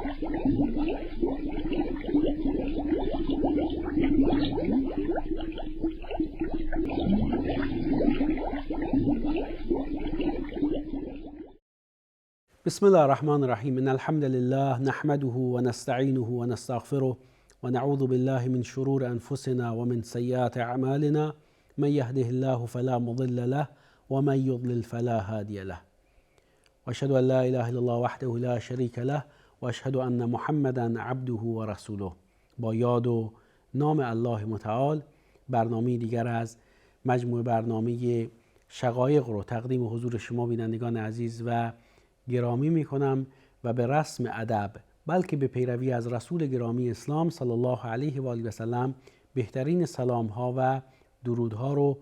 بسم الله الرحمن الرحیم. ان الحمد لله نحمده و نستعینه و نستغفره و نعوذ بالله من شرور انفسنا و من سیئات اعمالنا. من یهده الله فلا مضل له و من یضلل فلا هادی له. و اشهد ان لا اله الا الله وحده لا شریک له و اشهد ان محمدا عبده و رسوله. با یاد و نام الله متعال برنامه دیگر از مجموعه برنامه شقایق رو تقدیم حضور شما بینندگان عزیز و گرامی می کنم و به رسم ادب بلکه به پیروی از رسول گرامی اسلام صلی الله علیه و آله و سلم بهترین سلام ها و درودها رو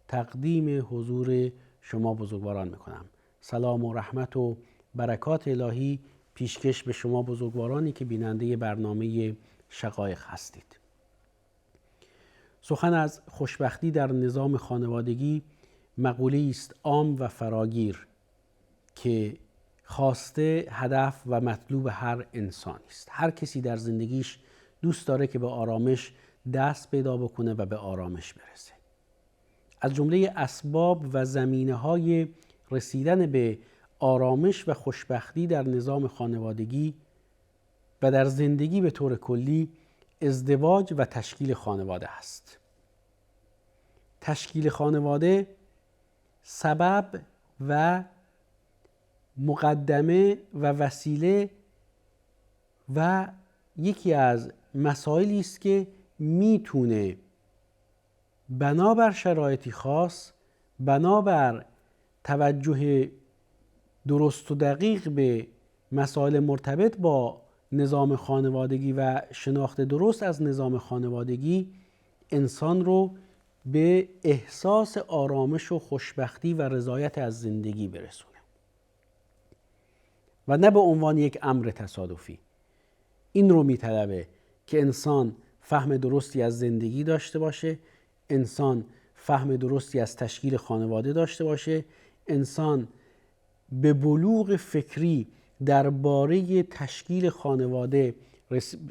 تقدیم حضور شما بزرگواران می کنم. سلام و رحمت و برکات الهی پیشکش به شما بزرگوارانی که بیننده برنامه شقایق هستید. سخن از خوشبختی در نظام خانوادگی مقوله است عام و فراگیر که خواسته، هدف و مطلوب هر انسانی است. هر کسی در زندگیش دوست داره که به آرامش دست پیدا بکنه و به آرامش برسه. از جمله اسباب و زمینه‌های رسیدن به آرامش و خوشبختی در نظام خانوادگی و در زندگی به طور کلی ازدواج و تشکیل خانواده است. تشکیل خانواده سبب و مقدمه و وسیله و یکی از مسائلی است که میتونه بنابر شرایطی خاص، بنابر توجه درست و دقیق به مسائل مرتبط با نظام خانوادگی و شناخت درست از نظام خانوادگی انسان رو به احساس آرامش و خوشبختی و رضایت از زندگی برسونه و نه به عنوان یک امر تصادفی. این رو میطلبه که انسان فهم درستی از زندگی داشته باشه، انسان فهم درستی از تشکیل خانواده داشته باشه، انسان به بلوغ فکری درباره تشکیل خانواده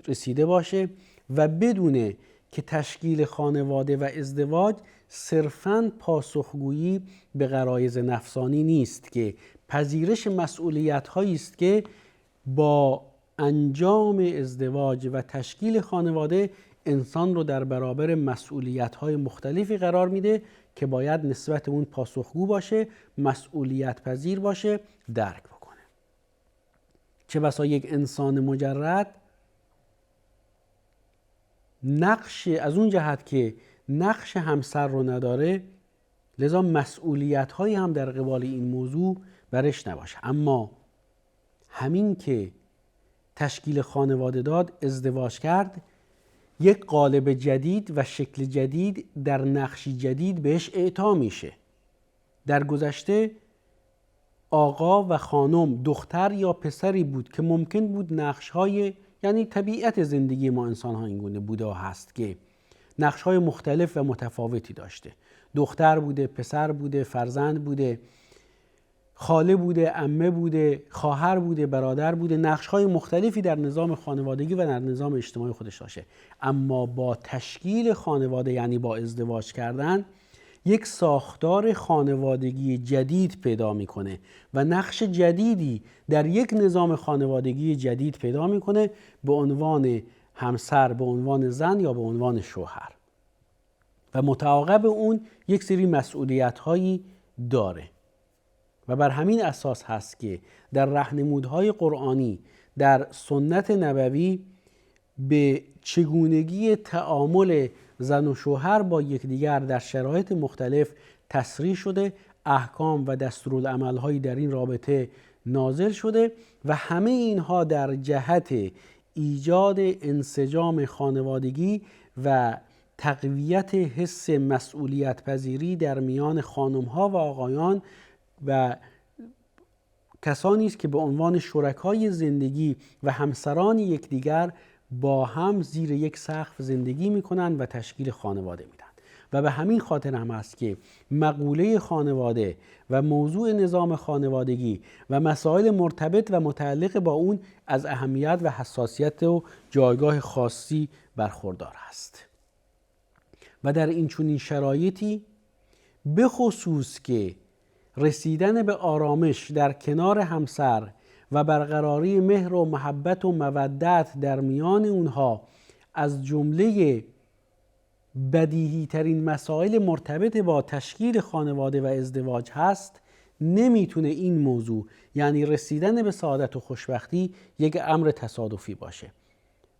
رسیده باشه و بدونه که تشکیل خانواده و ازدواج صرفاً پاسخگویی به غرایز نفسانی نیست، که پذیرش مسئولیت هایی است که با انجام ازدواج و تشکیل خانواده انسان رو در برابر مسئولیت های مختلفی قرار میده که باید نسبت اون پاسخگو باشه، مسئولیت پذیر باشه، درک بکنه. چه بسا یک انسان مجرد نقش از اون جهت که نقش همسر رو نداره، لذا مسئولیت هایی هم در قبال این موضوع برش نباشه. اما همین که تشکیل خانواده داد، ازدواج کرد، یک قالب جدید و شکل جدید در نقشی جدید بهش اعطا میشه. در گذشته آقا و خانم، دختر یا پسری بود که ممکن بود نقش‌های، یعنی طبیعت زندگی ما انسان ها اینگونه بوده و هست که نقش‌های مختلف و متفاوتی داشته. دختر بوده، پسر بوده، فرزند بوده، خاله بوده، عمه بوده، خواهر بوده، برادر بوده، نقش‌های مختلفی در نظام خانوادگی و در نظام اجتماعی خودش داشته. اما با تشکیل خانواده، یعنی با ازدواج کردن، یک ساختار خانوادگی جدید پیدا میکنه و نقش جدیدی در یک نظام خانوادگی جدید پیدا میکنه به عنوان همسر، به عنوان زن یا به عنوان شوهر، و متعاقب اون یک سری مسئولیت‌هایی داره. و بر همین اساس هست که در راهنمودهای قرآنی، در سنت نبوی، به چگونگی تعامل زن و شوهر با یکدیگر در شرایط مختلف تصریح شده، احکام و دستورالعمل‌هایی در این رابطه نازل شده و همه اینها در جهت ایجاد انسجام خانوادگی و تقویت حس مسئولیت پذیری در میان خانم‌ها و آقایان و کسانی است که به عنوان شرکای زندگی و همسران یکدیگر با هم زیر یک سقف زندگی میکنند و تشکیل خانواده میدن. و به همین خاطر هم است که مقوله خانواده و موضوع نظام خانوادگی و مسائل مرتبط و متعلق با اون از اهمیت و حساسیت و جایگاه خاصی برخوردار است. و در این چنین شرایطی به خصوص که رسیدن به آرامش در کنار همسر و برقراری مهر و محبت و مودت در میان اونها از جمله بدیهی ترین مسائل مرتبط با تشکیل خانواده و ازدواج هست، نمیتونه این موضوع یعنی رسیدن به سعادت و خوشبختی یک امر تصادفی باشه.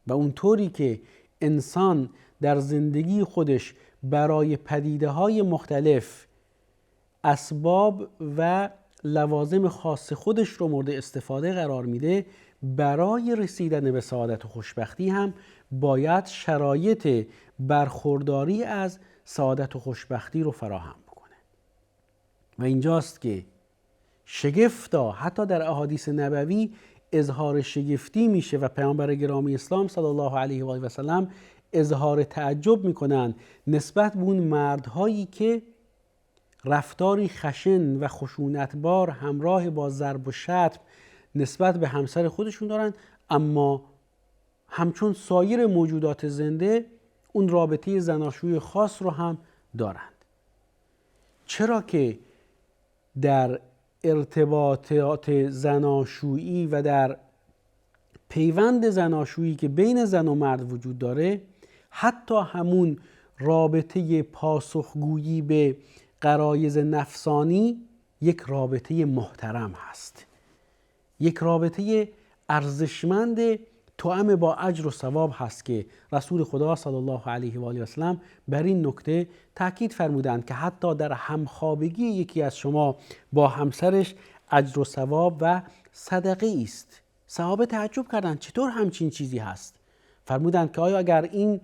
و اونطوری که انسان در زندگی خودش برای پدیده‌های مختلف اسباب و لوازم خاص خودش رو مورد استفاده قرار میده، برای رسیدن به سعادت و خوشبختی هم باید شرایط برخورداری از سعادت و خوشبختی رو فراهم بکنه. و اینجاست که شگفتا حتی در احادیث نبوی اظهار شگفتی میشه و پیامبر گرامی اسلام صلی الله علیه و آله و سلم اظهار تعجب میکنن نسبت به اون مردهایی که رفتاری خشن و خشونتبار همراه با ضرب و شتم نسبت به همسر خودشون دارن، اما همچون سایر موجودات زنده اون رابطه زناشویی خاص رو هم دارند. چرا که در ارتباطات زناشویی و در پیوند زناشویی که بین زن و مرد وجود داره، حتی همون رابطه پاسخگویی به غرایز نفسانی یک رابطه محترم هست، یک رابطه ارزشمند توأم با اجر و ثواب هست که رسول خدا صلی الله علیه و آله و سلم بر این نکته تاکید فرمودند که حتی در همخوابگی یکی از شما با همسرش اجر و ثواب و صدقه است. صحابه تعجب کردند چطور همچین چیزی هست؟ فرمودند که آیا اگر این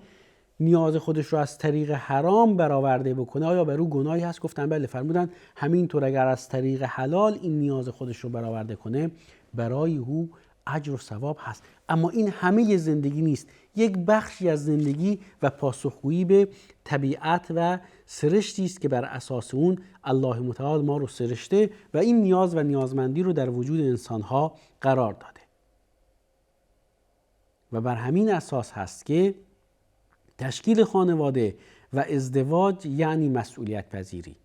نیاز خودش رو از طریق حرام برآورده بکنه آیا بر او گناهی هست؟ گفتن بله. فرمودند همینطور اگر از طریق حلال این نیاز خودش رو برآورده کنه برای او اجر و ثواب هست. اما این همه زندگی نیست، یک بخشی از زندگی و پاسخگویی به طبیعت و سرشتی است که بر اساس اون الله متعال ما رو سرشته و این نیاز و نیازمندی رو در وجود انسانها قرار داده. و بر همین اساس هست که تشکیل خانواده و ازدواج یعنی مسئولیت پذیری،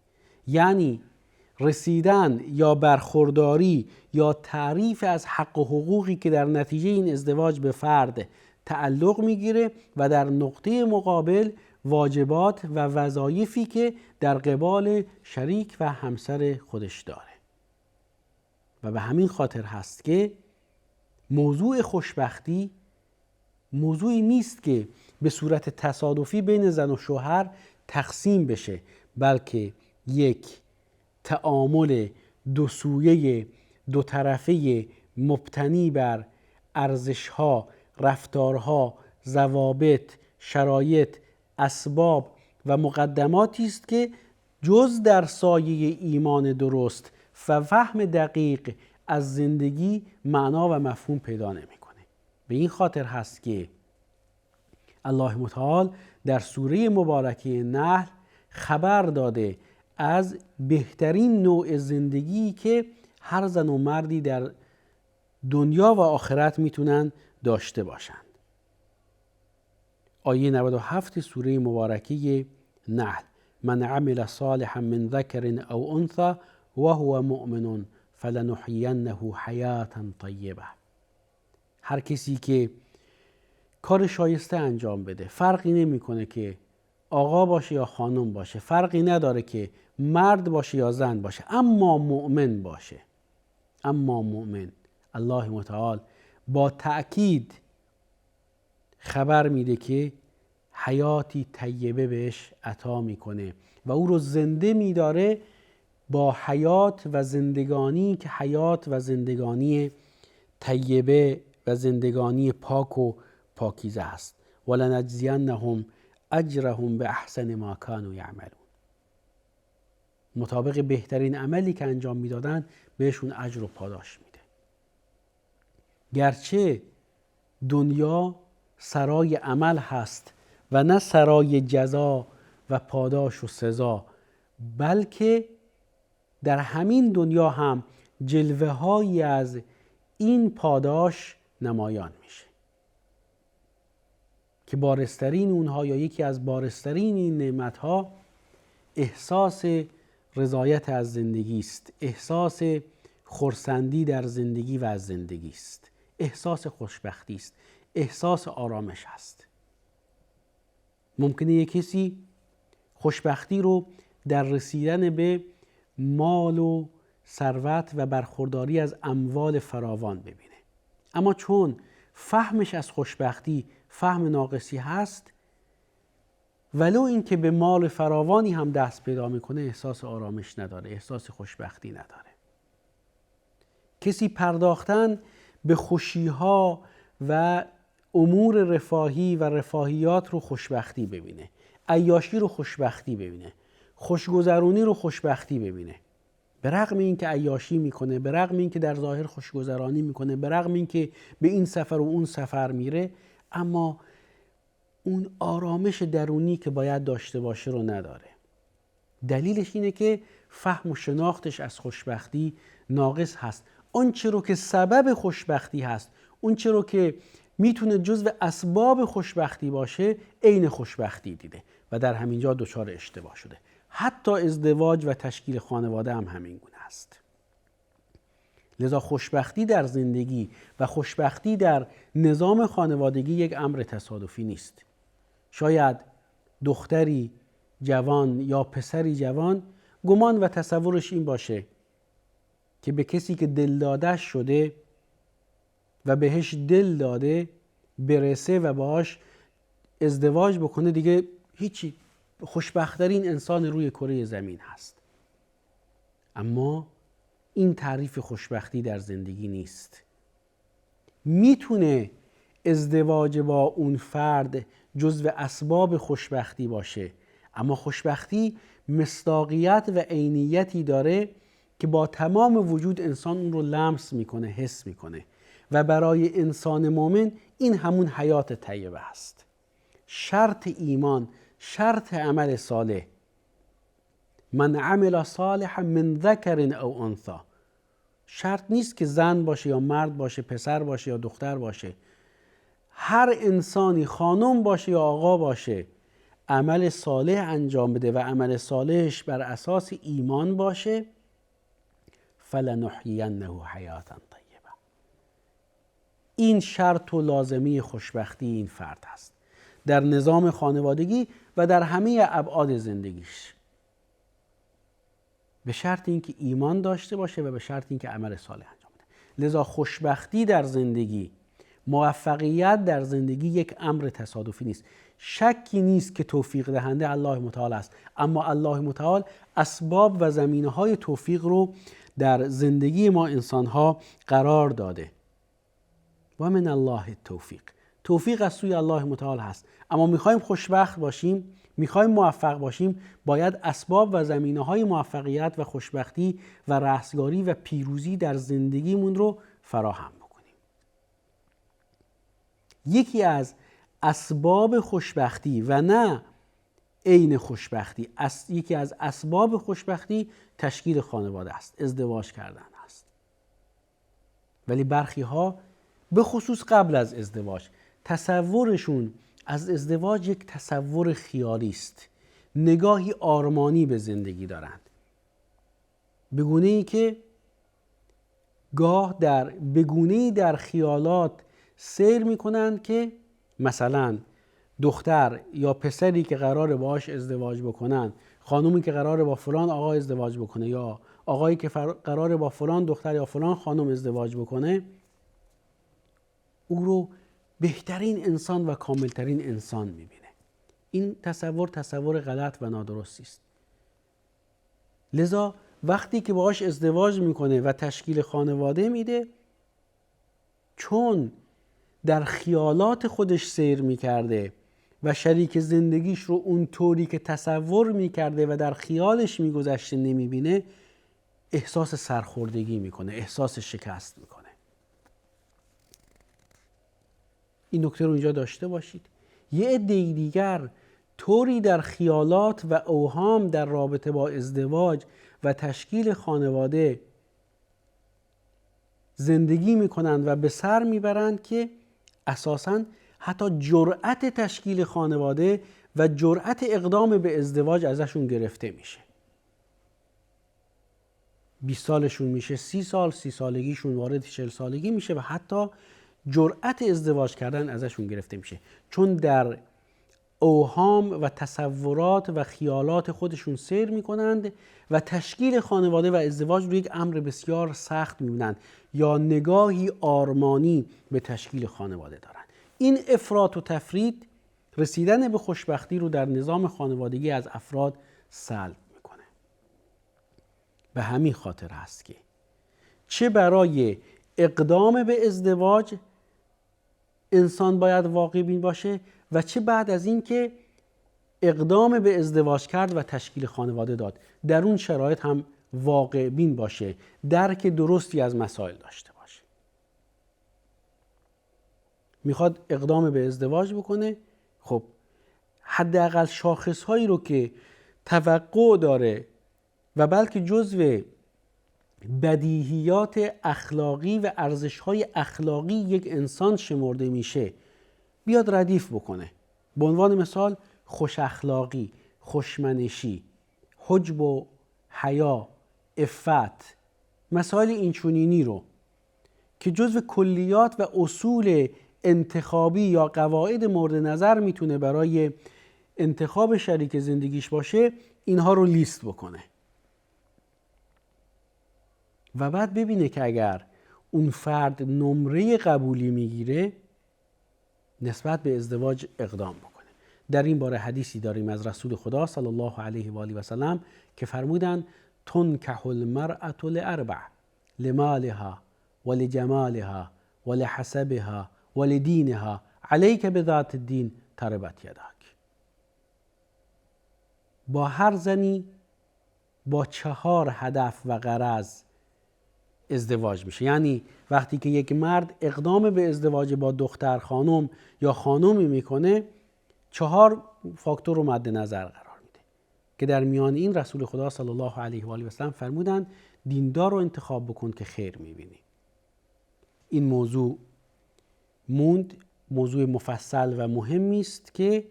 یعنی رسیدن یا برخورداری یا تعریف از حق و حقوقی که در نتیجه این ازدواج به فرد تعلق میگیره و در نقطه مقابل واجبات و وظایفی که در قبال شریک و همسر خودش داره. و به همین خاطر هست که موضوع خوشبختی موضوعی نیست که به صورت تصادفی بین زن و شوهر تقسیم بشه، بلکه یک تعامل دو سویه دو طرفه مبتنی بر ارزش‌ها، رفتارها، ضوابط، شرایط، اسباب و مقدماتی است که جز در سایه ایمان درست و فهم دقیق از زندگی معنا و مفهوم پیدا نمی‌کنه. به این خاطر هست که الله متعال در سوره مبارکه نحل خبر داده از بهترین نوع زندگی که هر زن و مردی در دنیا و آخرت میتونن داشته باشند. آیه 97 سوره مبارکه نحل: من عمل صالحا من ذکر او انثى وهو مؤمن فلنحيينه حیاة طیبه. هر کسی که کار شایسته انجام بده، فرقی نمیکنه که آقا باشه یا خانم باشه، فرقی نداره که مرد باشه یا زن باشه، اما مؤمن باشه. اما مؤمن، الله متعال با تأکید خبر میده که حیاتی طیبه بهش عطا میکنه و او رو زنده میداره با حیات و زندگانی که حیات و زندگانی طیبه و زندگانی پاک و پاکیزه است. ولنجزینهم اجرهم باحسن ما كانوا یعملون. مطابق بهترین عملی که انجام میدادن بهشون اجر و پاداش میده. گرچه دنیا سرای عمل هست و نه سرای جزا و پاداش و سزا، بلکه در همین دنیا هم جلوه هایی از این پاداش نمایان میشه که بارزترین اونها یا یکی از بارزترین این نعمت ها احساس رضایت از زندگی است، احساس خرسندی در زندگی و از زندگی است، احساس خوشبختی است، احساس آرامش است. ممکنه یک کسی خوشبختی رو در رسیدن به مال و ثروت و برخورداری از اموال فراوان ببینه، اما چون فهمش از خوشبختی فهم ناقصی هست، ولو این که به مال فراوانی هم دست پیدا میکنه احساس آرامش نداره، احساس خوشبختی نداره. کسی پرداختن به خوشیها و امور رفاهی و رفاهیات رو خوشبختی ببینه، عیاشی رو خوشبختی ببینه، خوشگذرونی رو خوشبختی ببینه، به رغم این که عیاشی میکنه، به رغم این که در ظاهر خوشگذرانی میکنه، به رغم این که به این سفر و اون سفر میره، اما اون آرامش درونی که باید داشته باشه رو نداره. دلیلش اینه که فهم و شناختش از خوشبختی ناقص هست. اون چه رو که سبب خوشبختی هست، اون چه رو که میتونه جزو اسباب خوشبختی باشه، عین خوشبختی دیده و در همینجا دچار اشتباه شده. حتی ازدواج و تشکیل خانواده هم همین گونه است. لذا خوشبختی در زندگی و خوشبختی در نظام خانوادگی یک امر تصادفی نیست. شاید دختری جوان یا پسری جوان گمان و تصورش این باشه که به کسی که دل داده شده و بهش دل داده برسه و باهاش ازدواج بکنه، دیگه هیچی، خوشبخت‌ترین انسان روی کره زمین هست. اما این تعریف خوشبختی در زندگی نیست. میتونه ازدواج با اون فرد جزو اسباب خوشبختی باشه، اما خوشبختی مصداقیت و عینیتی داره که با تمام وجود انسان اون رو لمس میکنه، حس میکنه و برای انسان مؤمن این همون حیات طیبه است. شرط ایمان، شرط عمل صالح، من عمل صالحا من ذکر او انثی، شرط نیست که زن باشه یا مرد باشه، پسر باشه یا دختر باشه، هر انسانی خانم باشه یا آقا باشه عمل صالح انجام بده و عمل صالحش بر اساس ایمان باشه، فلنحیینه حیاتا طیبه. این شرط و لازمی خوشبختی این فرد هست در نظام خانوادگی و در همه ابعاد زندگیش، به شرط اینکه ایمان داشته باشه و به شرط اینکه عمل صالح انجام بده. لذا خوشبختی در زندگی، موفقیت در زندگی یک امر تصادفی نیست. شکی نیست که توفیق دهنده الله متعال است، اما الله متعال اسباب و زمینه‌های توفیق رو در زندگی ما انسان‌ها قرار داده. و من الله التوفیق، توفیق از سوی الله متعال هست، اما میخوایم خوشبخت باشیم، میخوایم موفق باشیم، باید اسباب و زمینه‌های موفقیت و خوشبختی و رستگاری و پیروزی در زندگیمون رو فراهم بکنیم. یکی از اسباب خوشبختی و نه عین خوشبختی، یکی از اسباب خوشبختی تشکیل خانواده است، ازدواج کردن است. ولی برخی ها به خصوص قبل از ازدواج تصورشون از ازدواج یک تصور خیالی است، نگاهی آرمانی به زندگی دارند، به گونه‌ای که گاه به گونه‌ای در خیالات سیر می‌کنند که مثلا دختر یا پسری که قراره باهاش ازدواج بکنن، خانومی که قراره با فلان آقا ازدواج بکنه یا آقایی که قراره با فلان دختر یا فلان خانم ازدواج بکنه، او رو بهترین انسان و کاملترین انسان میبینه. این تصور غلط و نادرستی است. لذا وقتی که باهاش ازدواج میکنه و تشکیل خانواده میده، چون در خیالات خودش سیر میکرده و شریک زندگیش رو اون طوری که تصور میکرده و در خیالش میگذشته نمیبینه، احساس سرخوردگی میکنه، احساس شکست میکنه. این نکته رو اینجا داشته باشید. یه عده دیگر طوری در خیالات و اوهام در رابطه با ازدواج و تشکیل خانواده زندگی میکنند و به سر میبرند که اساساً حتی جرأت تشکیل خانواده و جرأت اقدام به ازدواج ازشون گرفته میشه. 20 سالشون میشه 30 سال، 30 سالگیشون وارد 40 سالگی میشه و حتی جرأت ازدواج کردن ازشون گرفته میشه، چون در اوهام و تصورات و خیالات خودشون سیر میکنند و تشکیل خانواده و ازدواج رو یک امر بسیار سخت میبینند یا نگاهی آرمانی به تشکیل خانواده دارند. این افراط و تفریط رسیدن به خوشبختی رو در نظام خانوادگی از افراد سلب میکنه. به همین خاطر هست که چه برای اقدام به ازدواج انسان باید واقع بین باشه و چه بعد از این که اقدام به ازدواج کرد و تشکیل خانواده داد در اون شرایط هم واقع بین باشه، درک درستی از مسائل داشته باشه. میخواد اقدام به ازدواج بکنه، خب حداقل شاخصهایی رو که توقع داره و بلکه جزو بدیهیات اخلاقی و ارزش‌های اخلاقی یک انسان شمرده میشه بیاد ردیف بکنه. به عنوان مثال خوش اخلاقی، خوشمنشی، حجب و حیا، عفت، مسائل اینچنینی رو که جزو کلیات و اصول انتخابی یا قواعد مورد نظر میتونه برای انتخاب شریک زندگیش باشه، اینها رو لیست بکنه و بعد ببینه که اگر اون فرد نمره قبولی میگیره نسبت به ازدواج اقدام بکنه. در این باره حدیثی داریم از رسول خدا صلی الله علیه و آله و سلم که فرمودند تنکح المرأة لأربع لمالها ولجمالها ولحسبها ولدینها علیک بذات الدین تربت یدک. با هر زنی با 4 هدف و غرض ازدواج میشه. یعنی وقتی که یک مرد اقدام به ازدواج با دختر خانم یا خانومی میکنه 4 فاکتور رو مد نظر قرار میده که در میان این رسول خدا صلی الله علیه و آله و سلم فرمودن دیندار رو انتخاب بکن که خیر میبینی. این موضوع موضوع مفصل و مهمی است که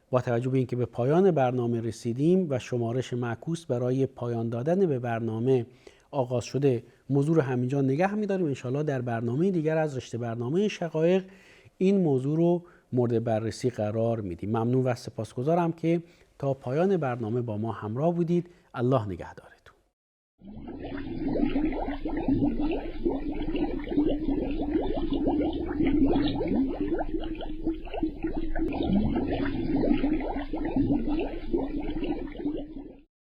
با توجه به اینکه به پایان برنامه رسیدیم و شمارش معکوس برای پایان دادن به برنامه آغاز شده، موضوع رو همینجا نگه می‌داریم. انشاءالله در برنامه دیگر از رشته برنامه شقایق این موضوع رو مورد بررسی قرار میدیم. ممنون و سپاسگزارم که تا پایان برنامه با ما همراه بودید. الله نگهدارتون.